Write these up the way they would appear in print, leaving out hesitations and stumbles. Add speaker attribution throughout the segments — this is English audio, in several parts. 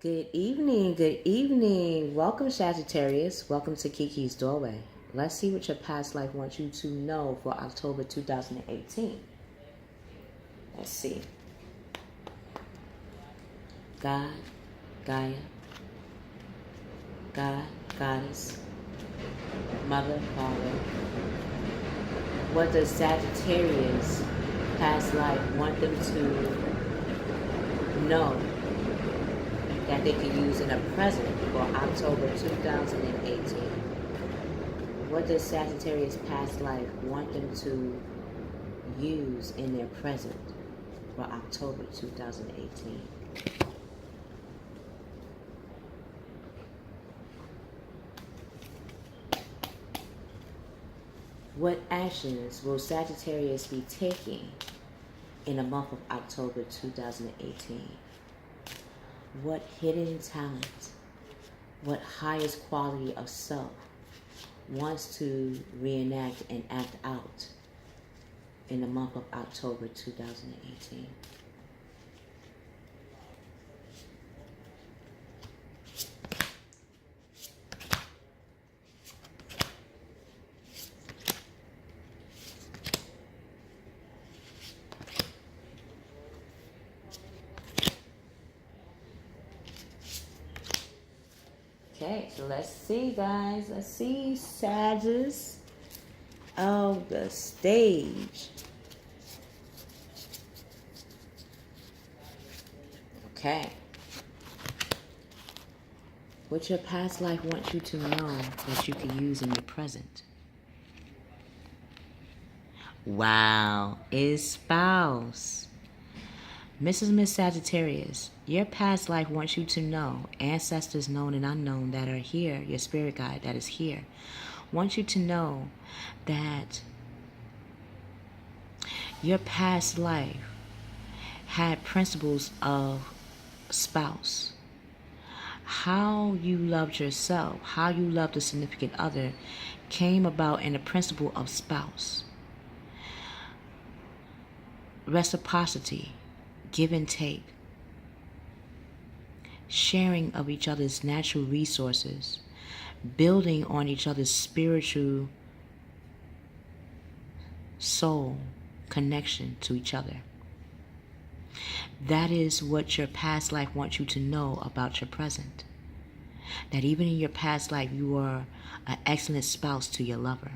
Speaker 1: Good evening, good evening. Welcome, Sagittarius. Welcome to Kiki's Doorway. Let's see what your past life wants you to know for October 2018. Let's see. God, Gaia, God, Goddess, Mother, Father. What does Sagittarius past life want them to know that they can use in a present for October 2018? What does Sagittarius past life want them to use in their present for October 2018? What actions will Sagittarius be taking in the month of October 2018? What hidden talent, what highest quality of self wants to reenact and act out in the month of October 2018? Okay, so let's see, guys. Let's see, Sagittarius of the stage. Okay. What your past life wants you to know that you can use in your present. Wow, is spouse. Mrs. and Mrs Saggitarius, your past life wants you to know, ancestors known and unknown that are here, your spirit guide that is here, wants you to know that your past life had principles of spouse. How you loved yourself, how you loved a significant other came about in the principle of spouse. Reciprocity, give and take, sharing of each other's natural resources, building on each other's spiritual soul connection to each other. That is what your past life wants you to know about your present. That even in your past life, you were an excellent spouse to your lover,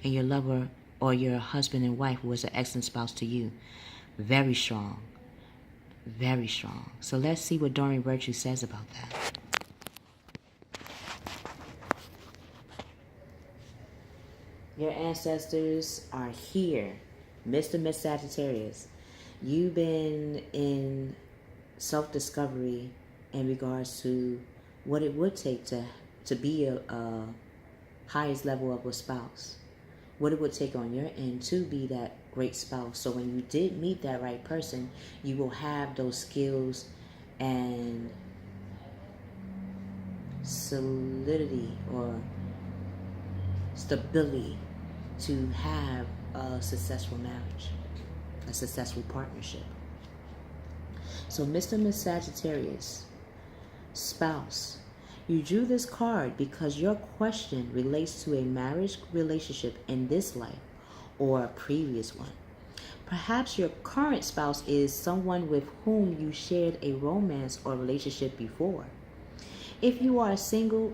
Speaker 1: and your lover or your husband and wife was an excellent spouse to you. Very strong. Very strong. So let's see what Doreen Virtue says about that. Your ancestors are here. Mr. and Mrs Saggitarius. You've been in self-discovery in regards to what it would take to be a highest level of a spouse. What it would take on your end to be that great spouse. So when you did meet that right person, you will have those skills and solidity or stability to have a successful marriage, a successful partnership. So Mr. and Miss Saggitarius, spouse, you drew this card because your question relates to a marriage relationship in this life or a previous one. Perhaps your current spouse is someone with whom you shared a romance or relationship before. If you are single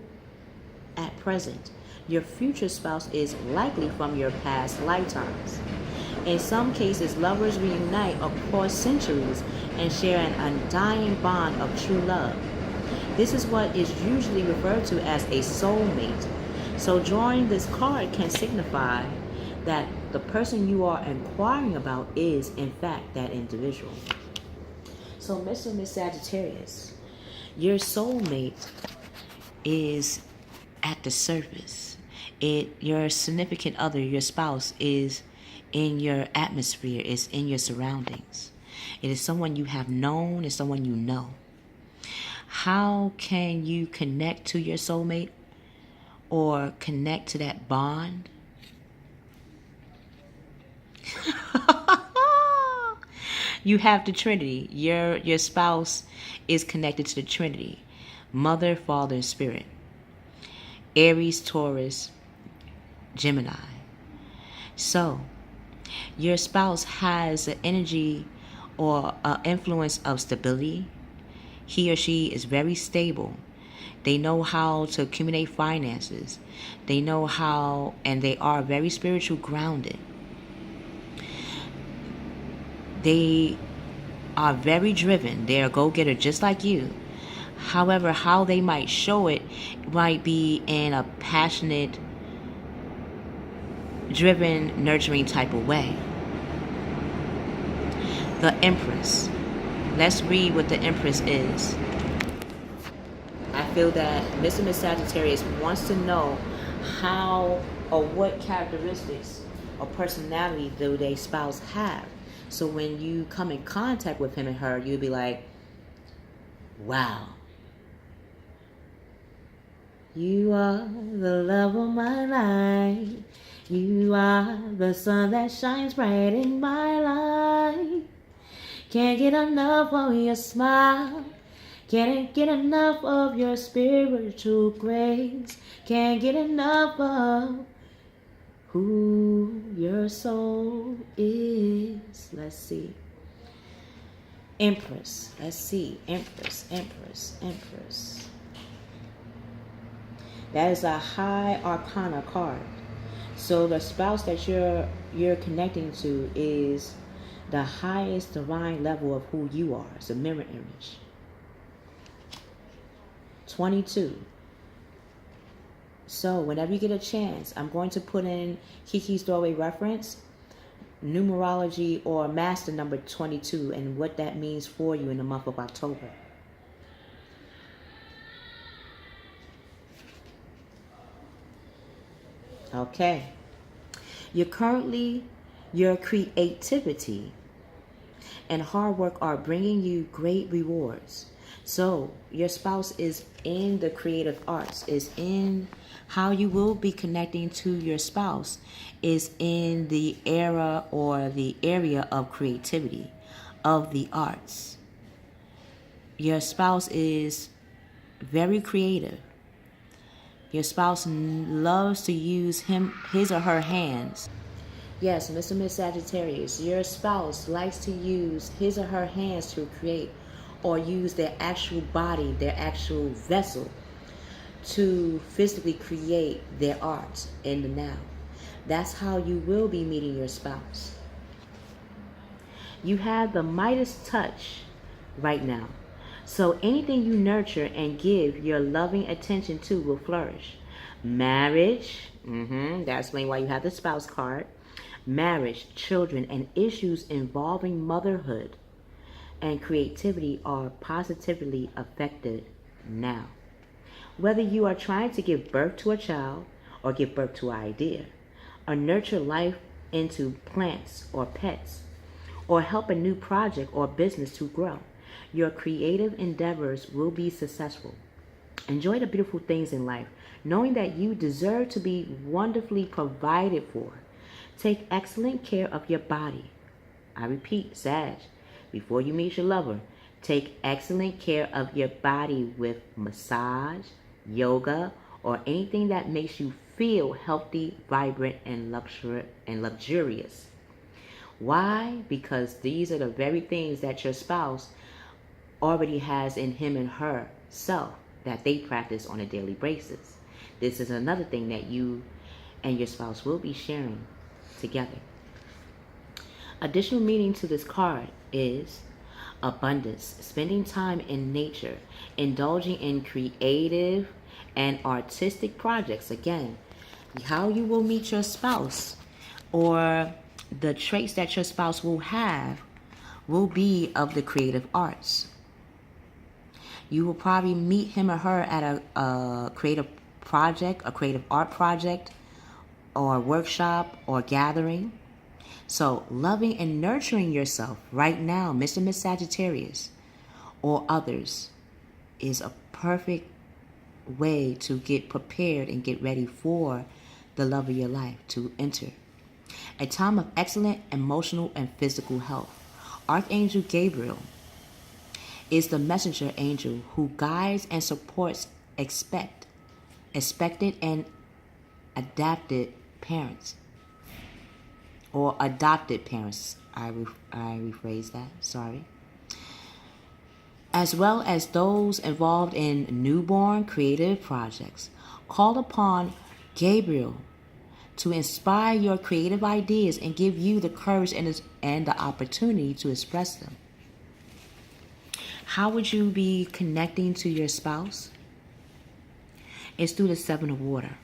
Speaker 1: at present, your future spouse is likely from your past lifetimes. In some cases, lovers reunite across centuries and share an undying bond of true love. This is what is usually referred to as a soulmate. So drawing this card can signify that the person you are inquiring about is, in fact, that individual. So Mr. and Miss Saggitarius, your soulmate is at the surface. Your significant other, your spouse, is in your atmosphere, is in your surroundings. It is someone you have known, it's someone you know. How can you connect to your soulmate or connect to that bond? You have the Trinity. Your spouse is connected to the Trinity. Mother, Father, and Spirit. Aries, Taurus, Gemini. So, your spouse has an energy or an influence of stability. He or she is very stable. They know how to accumulate finances. They know how, and they are very spiritual grounded. They are very driven. They're a go-getter just like you. However, how they might show it might be in a passionate, driven, nurturing type of way. The Empress. Let's read what the Empress is. I feel that Mr. and Mrs Saggitarius wants to know how or what characteristics or personality do their spouse have. So when you come in contact with him and her, you'll be like, wow. You are the love of my life. You are the sun that shines bright in my life. Can't get enough of your smile. Can't get enough of your spiritual grace. Can't get enough of who your soul is. Let's see. Empress. Let's see. Empress. That is a high arcana card. So the spouse that you're connecting to is the highest divine level of who you are. It's a mirror image. 22. So whenever you get a chance, I'm going to put in Kiki's Doorway reference, numerology or master number 22, and what that means for you in the month of October. Okay. Your creativity and hard work are bringing you great rewards. So your spouse is in the creative arts, is in how you will be connecting to your spouse, is in the era or the area of creativity, of the arts. Your spouse is very creative. Your spouse loves to use his or her hands. Yes, Mr. and Mrs Saggitarius, your spouse likes to use his or her hands to create, or use their actual body, their actual vessel, to physically create their art in the now. That's how you will be meeting your spouse. You have the Midas touch right now. So anything you nurture and give your loving attention to will flourish. Marriage, that's why you have the spouse card. Marriage, children, and issues involving motherhood and creativity are positively affected now. Whether you are trying to give birth to a child or give birth to an idea, or nurture life into plants or pets, or help a new project or business to grow, your creative endeavors will be successful. Enjoy the beautiful things in life, knowing that you deserve to be wonderfully provided for. Take excellent care of your body. I repeat, Sag, before you meet your lover, take excellent care of your body with massage, yoga, or anything that makes you feel healthy, vibrant, and luxurious. Why? Because these are the very things that your spouse already has in him and her self that they practice on a daily basis. This is another thing that you and your spouse will be sharing together. Additional meaning to this card is abundance, spending time in nature, indulging in creative and artistic projects. Again, how you will meet your spouse, or the traits that your spouse will have, will be of the creative arts. You will probably meet him or her at a creative project, a creative art project, or workshop, or gathering. So loving and nurturing yourself right now, Mr. and Mrs Saggitarius, or others, is a perfect way to get prepared and get ready for the love of your life to enter. A time of excellent emotional and physical health. Archangel Gabriel is the messenger angel who guides and supports expected and adapted parents, or adopted parents. I rephrase that, sorry. As well as those involved in newborn creative projects. Call upon Gabriel to inspire your creative ideas and give you the courage and the opportunity to express them. How would you be connecting to your spouse? It's through the Seven of Water.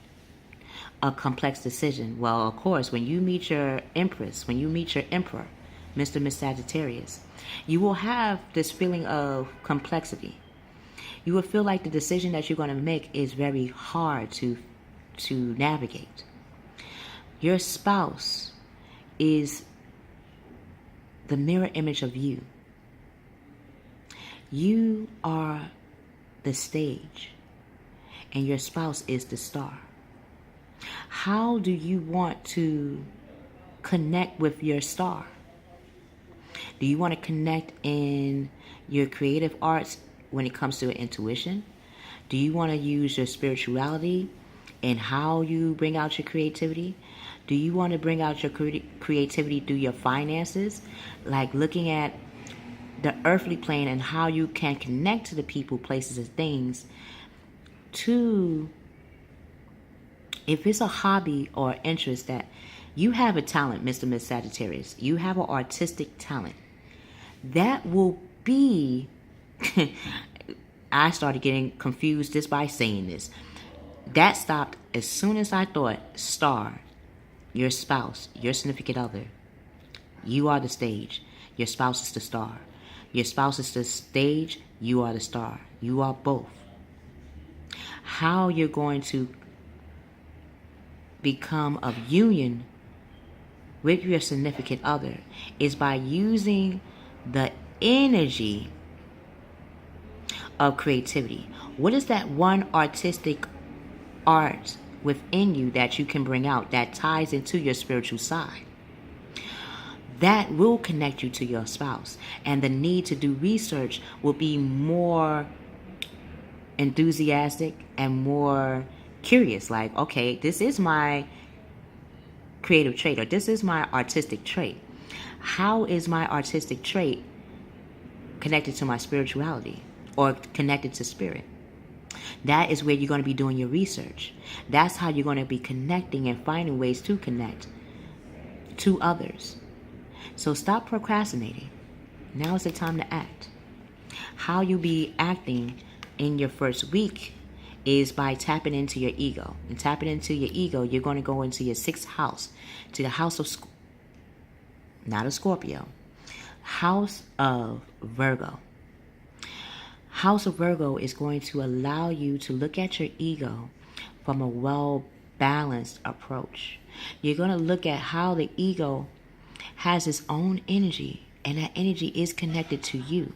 Speaker 1: A complex decision. Well, of course, when you meet your Empress, when you meet your Emperor, Mr and Mrs Saggitarius, you will have this feeling of complexity. You will feel like the decision that you're going to make is very hard to navigate. Your spouse is the mirror image of you. You are the stage, and your spouse is the star. How do you want to connect with your star? Do you want to connect in your creative arts when it comes to intuition? Do you want to use your spirituality and how you bring out your creativity? Do you want to bring out your creativity through your finances? Like looking at the earthly plane and how you can connect to the people, places, and things to, if it's a hobby or interest that you have a talent, Mr. and Mrs Saggitarius, you have an artistic talent. That will be, I started getting confused just by saying this. That stopped as soon as I thought star, your spouse, your significant other. You are the stage. Your spouse is the star. Your spouse is the stage. You are the star. You are both. How you're going to become of union with your significant other is by using the energy of creativity. What is that one artistic art within you that you can bring out that ties into your spiritual side? That will connect you to your spouse, and the need to do research will be more enthusiastic and more curious. Like, okay, this is my creative trait, or this is my artistic trait. How is my artistic trait connected to my spirituality or connected to spirit? That is where you're going to be doing your research. That's how you're going to be connecting and finding ways to connect to others. So stop procrastinating. Now is the time to act. How you be acting in your first week is by tapping into your ego. And tapping into your ego, you're going to go into your 6th house, to the house of, not a Scorpio, house of Virgo. House of Virgo is going to allow you to look at your ego from a well-balanced approach. You're going to look at how the ego has its own energy, and that energy is connected to you.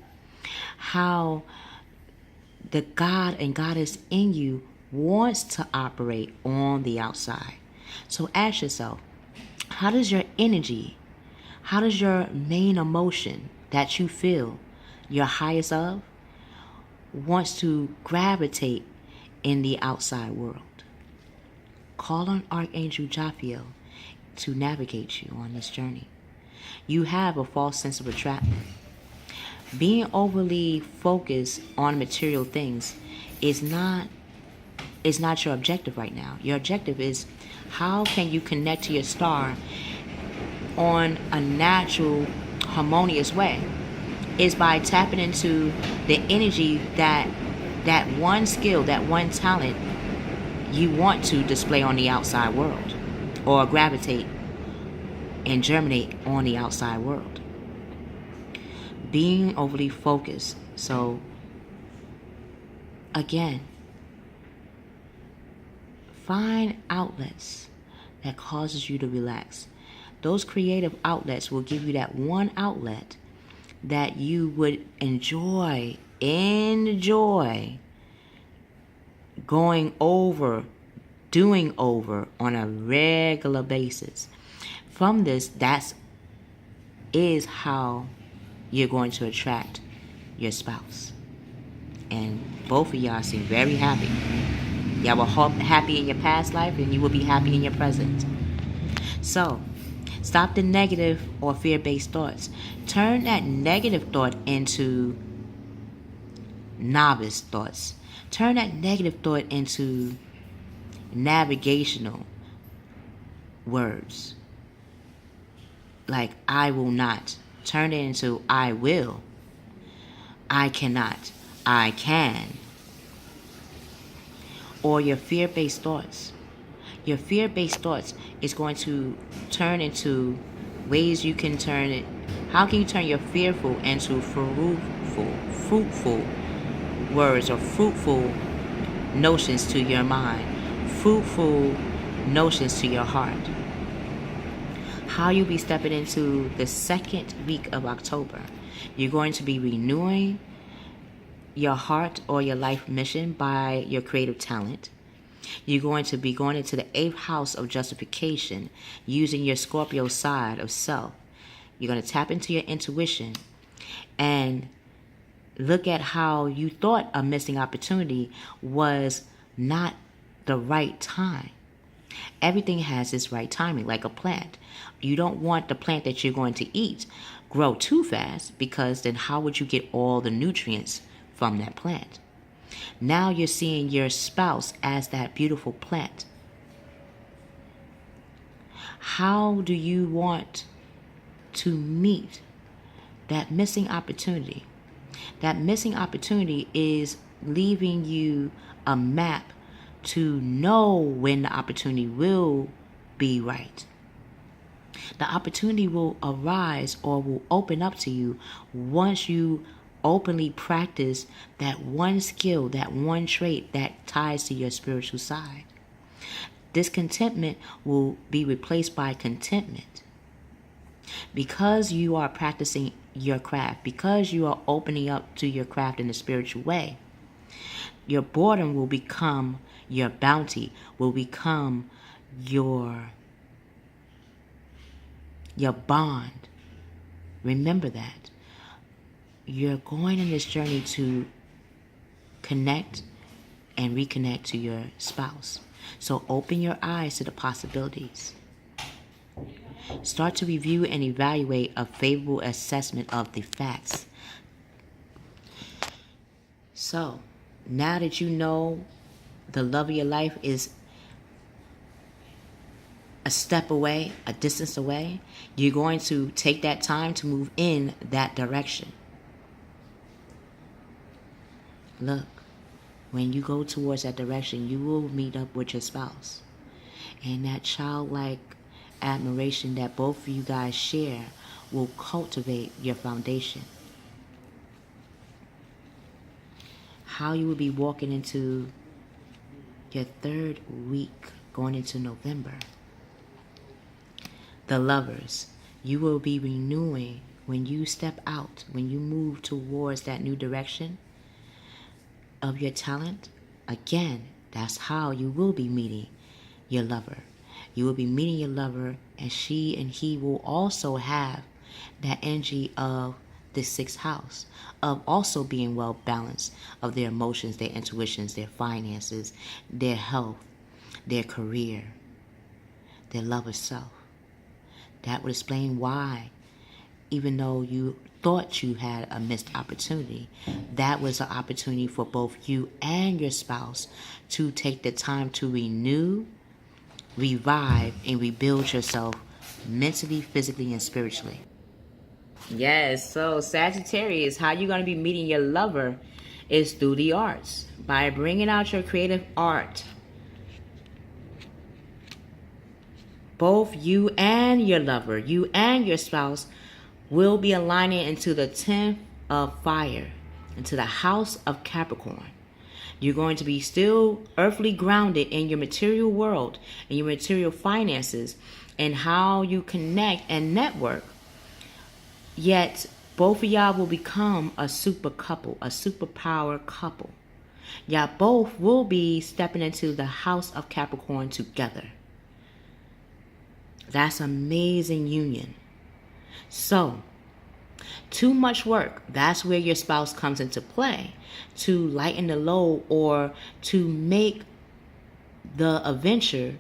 Speaker 1: How the God and Goddess in you wants to operate on the outside. So ask yourself, how does your energy, how does your main emotion that you feel, your highest of, wants to gravitate in the outside world? Call on Archangel Jophiel to navigate you on this journey. You have a false sense of entrapment. Being overly focused on material things is not your objective right now. Your objective is, how can you connect to your star on a natural, harmonious way? Is by tapping into the energy that one skill, that one talent you want to display on the outside world, or gravitate and germinate on the outside world. Being overly focused. So again, find outlets that causes you to relax. Those creative outlets will give you that one outlet that you would enjoy going over, doing over on a regular basis. From this, that is how you're going to attract your spouse. And both of y'all seem very happy. Y'all were happy in your past life, and you will be happy in your present. So, stop the negative or fear-based thoughts. Turn that negative thought into novice thoughts. Turn that negative thought into navigational words. Like, I will not. Turn it into I will. I cannot. I can. Or your fear-based thoughts. Your fear-based thoughts is going to turn into ways you can turn it. How can you turn your fearful into fruitful words or fruitful notions to your mind, fruitful notions to your heart? How you'll be stepping into the second week of October. You're going to be renewing your heart or your life mission by your creative talent. You're going to be going into the 8th house of justification, using your Scorpio side of self. You're going to tap into your intuition and look at how you thought a missing opportunity was not the right time. Everything has its right timing, like a plant. You don't want the plant that you're going to eat grow too fast, because then how would you get all the nutrients from that plant? Now you're seeing your spouse as that beautiful plant. How do you want to meet that missing opportunity? That missing opportunity is leaving you a map to know when the opportunity will be right. The opportunity will arise or will open up to you once you openly practice that one skill, that one trait that ties to your spiritual side. Discontentment will be replaced by contentment. Because you are practicing your craft, because you are opening up to your craft in a spiritual way, your boredom will become your bounty, will become your bond. Remember that. You're going on this journey to connect and reconnect to your spouse. So open your eyes to the possibilities. Start to review and evaluate a favorable assessment of the facts. So, now that you know the love of your life is a step away, a distance away, you're going to take that time to move in that direction. Look, when you go towards that direction, you will meet up with your spouse. And that childlike admiration that both of you guys share will cultivate your foundation. How you will be walking into your 3rd week, going into November. The lovers, you will be renewing when you step out, when you move towards that new direction of your talent. Again, that's how you will be meeting your lover. You will be meeting your lover, and she and he will also have that energy of the 6th house, of also being well balanced, of their emotions, their intuitions, their finances, their health, their career, their love of self. That would explain why, even though you thought you had a missed opportunity, that was an opportunity for both you and your spouse to take the time to renew, revive, and rebuild yourself mentally, physically, and spiritually. Yes, so Sagittarius, how you're going to be meeting your lover is through the arts. By bringing out your creative art. Both you and your lover, you and your spouse, will be aligning into the 10th of fire, into the house of Capricorn. You're going to be still earthly grounded in your material world, in your material finances, and how you connect and network. Yet, both of y'all will become a super couple, a superpower couple. Y'all both will be stepping into the house of Capricorn together. That's amazing union. So, Too much work. That's where your spouse comes into play, to lighten the load or to make the adventure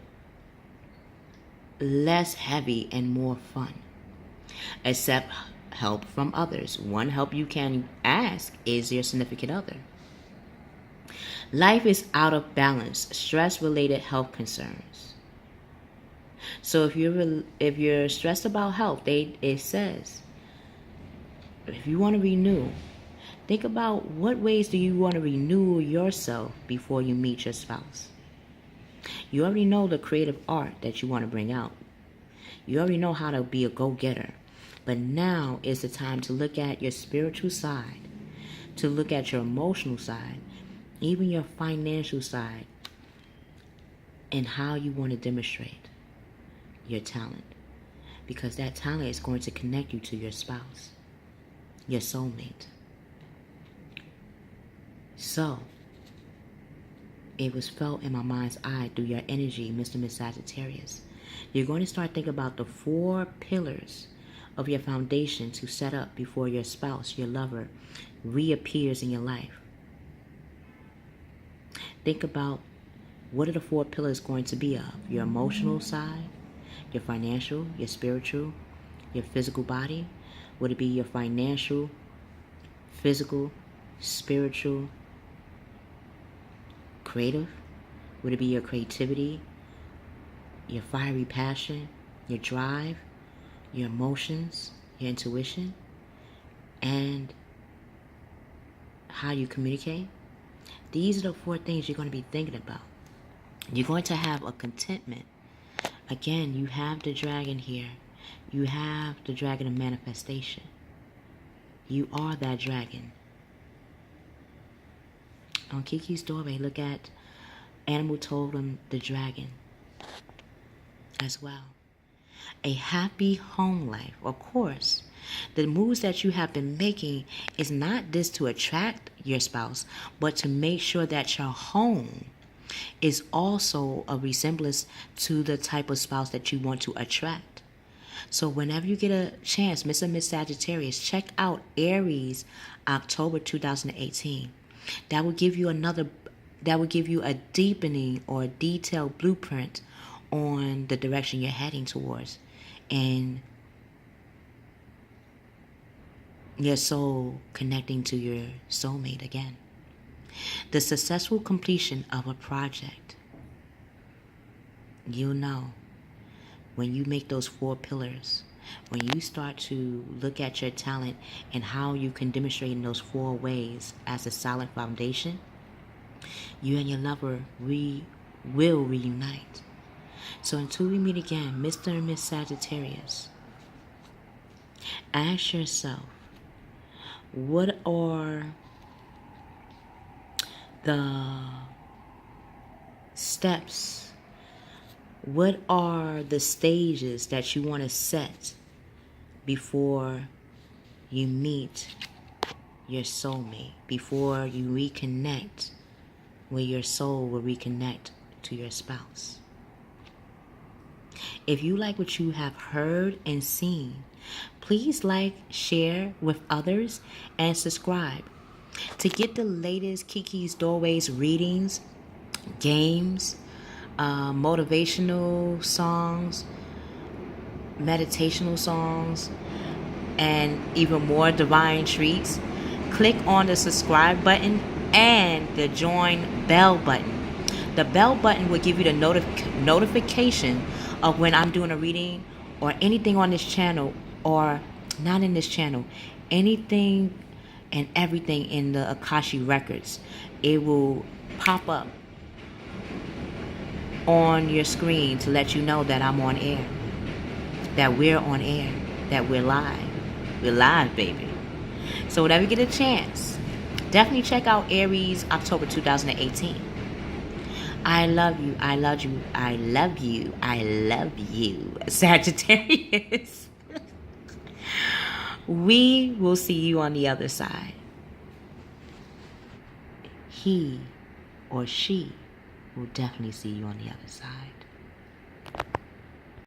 Speaker 1: less heavy and more fun. Accept help from others. One help you can ask is your significant other. Life is out of balance. Stress-related health concerns. So if you're stressed about health, it says, if you want to renew, think about what ways do you want to renew yourself before you meet your spouse. You already know the creative art that you want to bring out. You already know how to be a go-getter. But now is the time to look at your spiritual side, to look at your emotional side, even your financial side, and how you want to demonstrate your talent. Because that talent is going to connect you to your spouse, your soulmate. So, it was felt in my mind's eye through your energy, Mr. and Mrs Saggitarius. You're going to start thinking about the 4 pillars of your foundation to set up before your spouse, your lover, reappears in your life. Think about what are the 4 pillars going to be of? Your emotional side, your financial, your spiritual, your physical body. Would it be your financial, physical, spiritual, creative? Would it be your creativity, your fiery passion, your drive, your emotions, your intuition, and how you communicate? These are the 4 things you're going to be thinking about. You're going to have a contentment. Again, you have the dragon here. You have the dragon of manifestation. You are that dragon. On Kiki's doorway, look at Animal Totem, the dragon, as well. A happy home life. Of course, the moves that you have been making is not just to attract your spouse, but to make sure that your home is also a resemblance to the type of spouse that you want to attract. So whenever you get a chance, Mr. and Mrs Saggitarius, check out Aries October 2018. That will give you a deepening or a detailed blueprint on the direction you're heading towards, and your soul connecting to your soulmate again. The successful completion of a project. You'll know when you make those 4 pillars, when you start to look at your talent and how you can demonstrate in those 4 ways as a solid foundation, you and your lover will reunite. So until we meet again, Mr. and Mrs Saggitarius, ask yourself, what are the steps? What are the stages that you want to set before you meet your soulmate, before you reconnect, where your soul will reconnect to your spouse? If you like what you have heard and seen, please like, share with others, and subscribe. To get the latest Kiki's Doorways readings, games, motivational songs, meditational songs, and even more divine treats, click on the subscribe button and the join bell button. The bell button will give you the notification of when I'm doing a reading or anything on this channel, or not in this channel, anything and everything in the Akashi records. It will pop up on your screen to let you know that I'm on air, that we're on air, that we're live. We're live, baby. So whenever you get a chance, definitely check out Aries October 2018. I love you. I love you. I love you. I love you, Sagittarius. We will see you on the other side. He or she will definitely see you on the other side.